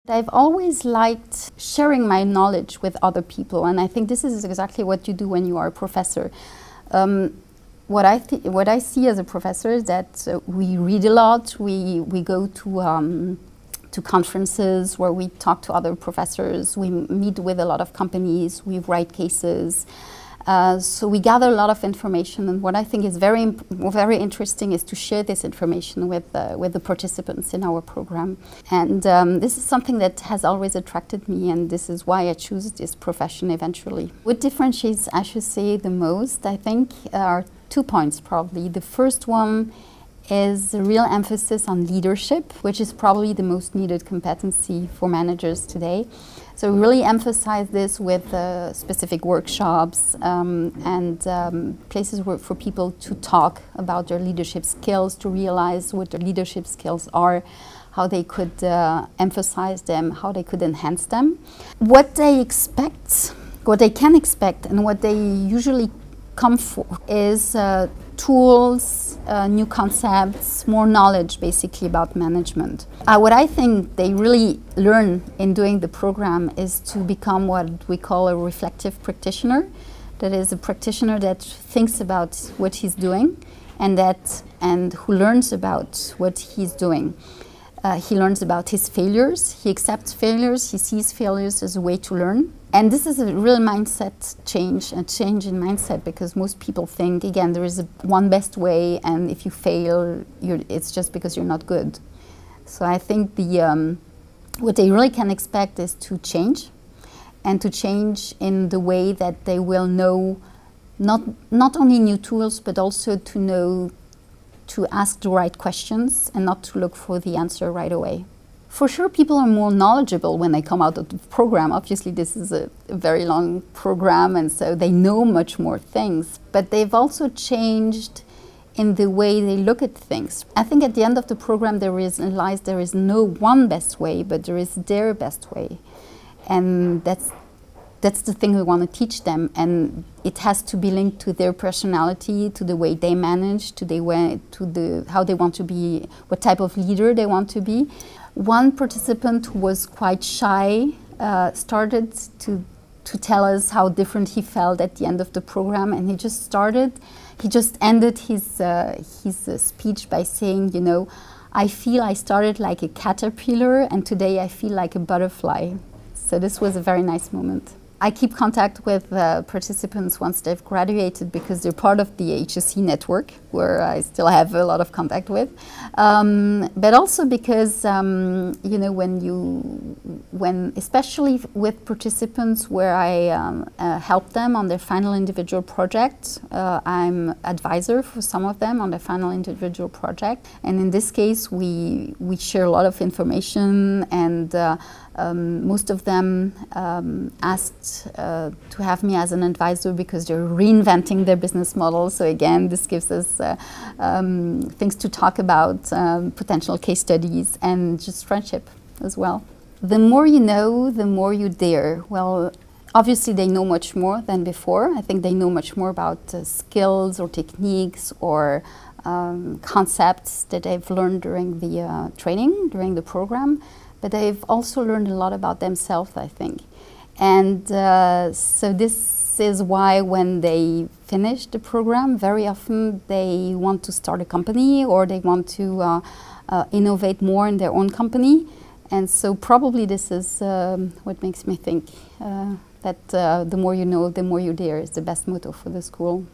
I've always liked sharing my knowledge with other people, and I think this is exactly what you do when you are a professor. What I see as a professor is that we read a lot, we go to conferences where we talk to other professors, we meet with a lot of companies, we write cases. So we gather a lot of information, and what I think is very interesting is to share this information with the participants in our program. And this is something that has always attracted me, and this is why I choose this profession eventually. What differentiates HEC the most, I think, are 2 points probably. The first one is a real emphasis on leadership, which is probably the most needed competency for managers today. So we really emphasize this with specific workshops and places for people to talk about their leadership skills, to realize what their leadership skills are, how they could emphasize them, how they could enhance them. What they expect, what they can expect, and what they usually come for is tools, new concepts, more knowledge basically about management. What I think they really learn in doing the program is to become what we call a reflective practitioner. That is a practitioner that thinks about what he's doing and who learns about what he's doing. He learns about his failures, he accepts failures, he sees failures as a way to learn. And this is a real mindset change, a change in mindset, because most people think, again, there is one best way, and if you fail, it's just because you're not good. So I think what they really can expect is to change, and to change in the way that they will know not only new tools, but also to know to ask the right questions and not to look for the answer right away. For sure, people are more knowledgeable when they come out of the program. Obviously, this is a very long program, and so they know much more things. But they've also changed in the way they look at things. I think at the end of the program, there is no one best way, but there is their best way. And that's the thing we want to teach them, and it has to be linked to their personality, to the way they manage, how they want to be, what type of leader they want to be. One participant who was quite shy started to tell us how different he felt at the end of the program, and he just ended his speech by saying, you know, I feel I started like a caterpillar, and today I feel like a butterfly. So this was a very nice moment. I keep contact with participants once they've graduated, because they're part of the HEC network, where I still have a lot of contact with. But also because, you know, especially with participants where I help them on their final individual project, I'm advisor for some of them on their final individual project. And in this case, we share a lot of information, and most of them asked to have me as an advisor because they're reinventing their business model. So again, this gives us things to talk about, potential case studies, and just friendship as well. The more you know, the more you dare. Well, obviously they know much more than before. I think they know much more about skills or techniques or concepts that they've learned during the training, during the program. But they've also learned a lot about themselves, I think. And so this is why when they finish the program, very often they want to start a company, or they want to innovate more in their own company. And so probably this is what makes me think that the more you know, the more you dare is the best motto for the school.